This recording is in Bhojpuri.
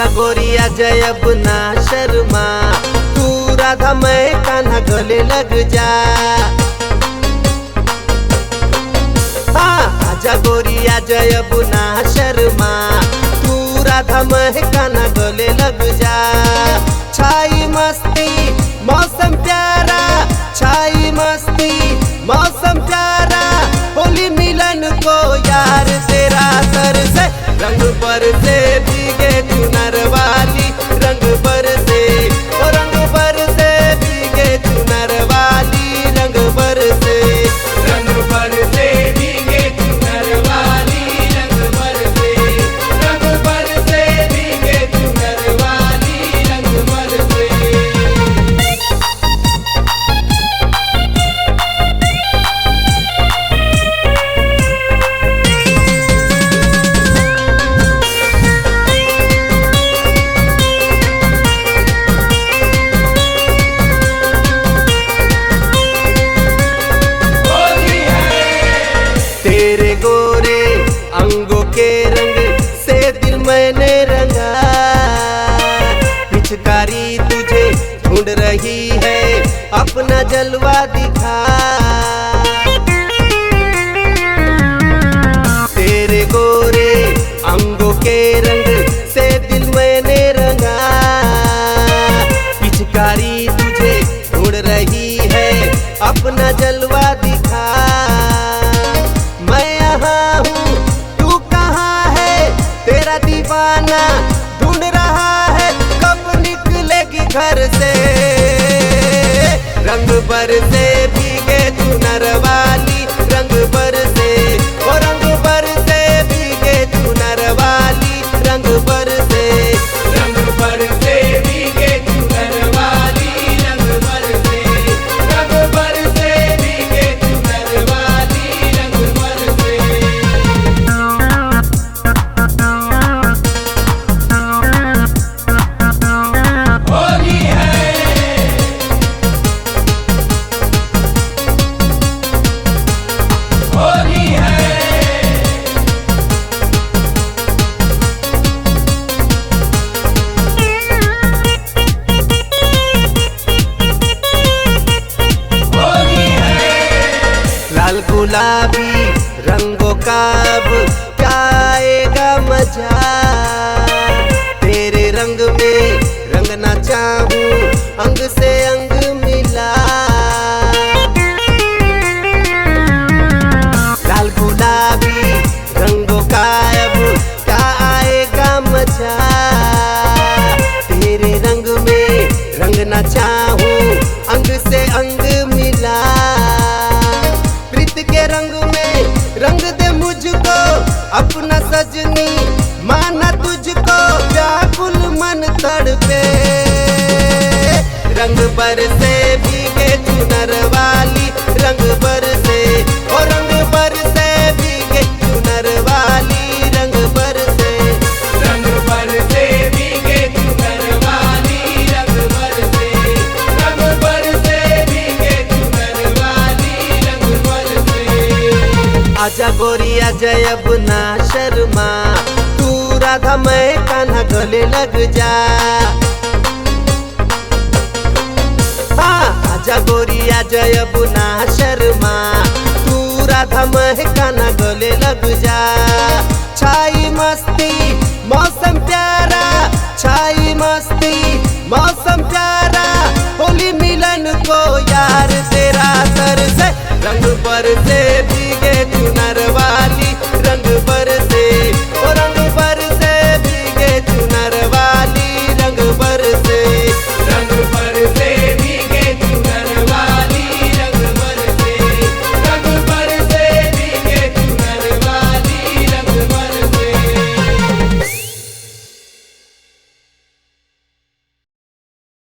आजा गोरिया जय अब ना शर्मा, तू राधा मैं कान्हा गले लग जा। हाँ आजा गोरिया जय अब ना शर्मा, तू राधा मैं कान्हा गले लग जा। छाई मस्ती मौसम प्यारा, छाई मस्ती मौसम प्यारा, होली मिलन को यार तेरा सर से रंग पर से भीगे चुनर वाली, रंग पर से ओ रंग पर से भीगे चुनर वाली, रंग पर से रंग पर से भीगे चुनर वाली, रंग पर से रंग पर से भीगे चुनर वाली, रंग पर से। तेरे गोरे अंगों के रंग से दिल मैंने रंगा, पिचकारी तुझे ढूंढ रही है अपना जलवा दिखा। तेरे गोरे अंगों के रंग से दिल मैंने रंगा, पिचकारी तुझे ढूंढ रही है अपना जलवा दिखा। मैं यहाँ हूँ तू कहाँ है, तेरा दीवाना ढूंढ रहा है कब निकलेगी घर से। रंग पर से भीगे चुनर वाली, रंग पर से ओ रंग पर से भीगे चुनर वाली, रंग पर से रंग पर से भीगे चुनर वाली, रंग पर से रंग पर से भीगे चुनर वाली, रंग पर से। होली है होली है होली है। लाल गुलाबी रंगों का अब क्या आएगा मजा, तेरे रंग में रंगना चाहूं अंग से अंग मिला। लाल गुलाबी रंगों का अब क्या आएगा मजा, तेरे रंग में रंगना चाहूं अंग से अंग मिला। प्रीत के रंग में रंग दे मुझको अपना सजनी, माना तुझको व्याकुल मन तड़पे। रंग पर से भीगे चुनर वाली, रंग पर से ओ रंग पर से भीगे चुनर वाली, रंग पर से रंग पर से भीगे चुनर वाली, रंग पर से रंग पर से भीगे चुनर वाली, रंग पर से। आजा गोरिया जय अब ना शर्मा, तू राधा मैं कान्हा गले लग जा। हाँ आजा गोरिया जय अब ना शर्मा, तू राधा मैं कान्हा गले लग जा। छाई मस्ती मौसम प्यारा, छाई मस्ती मौसम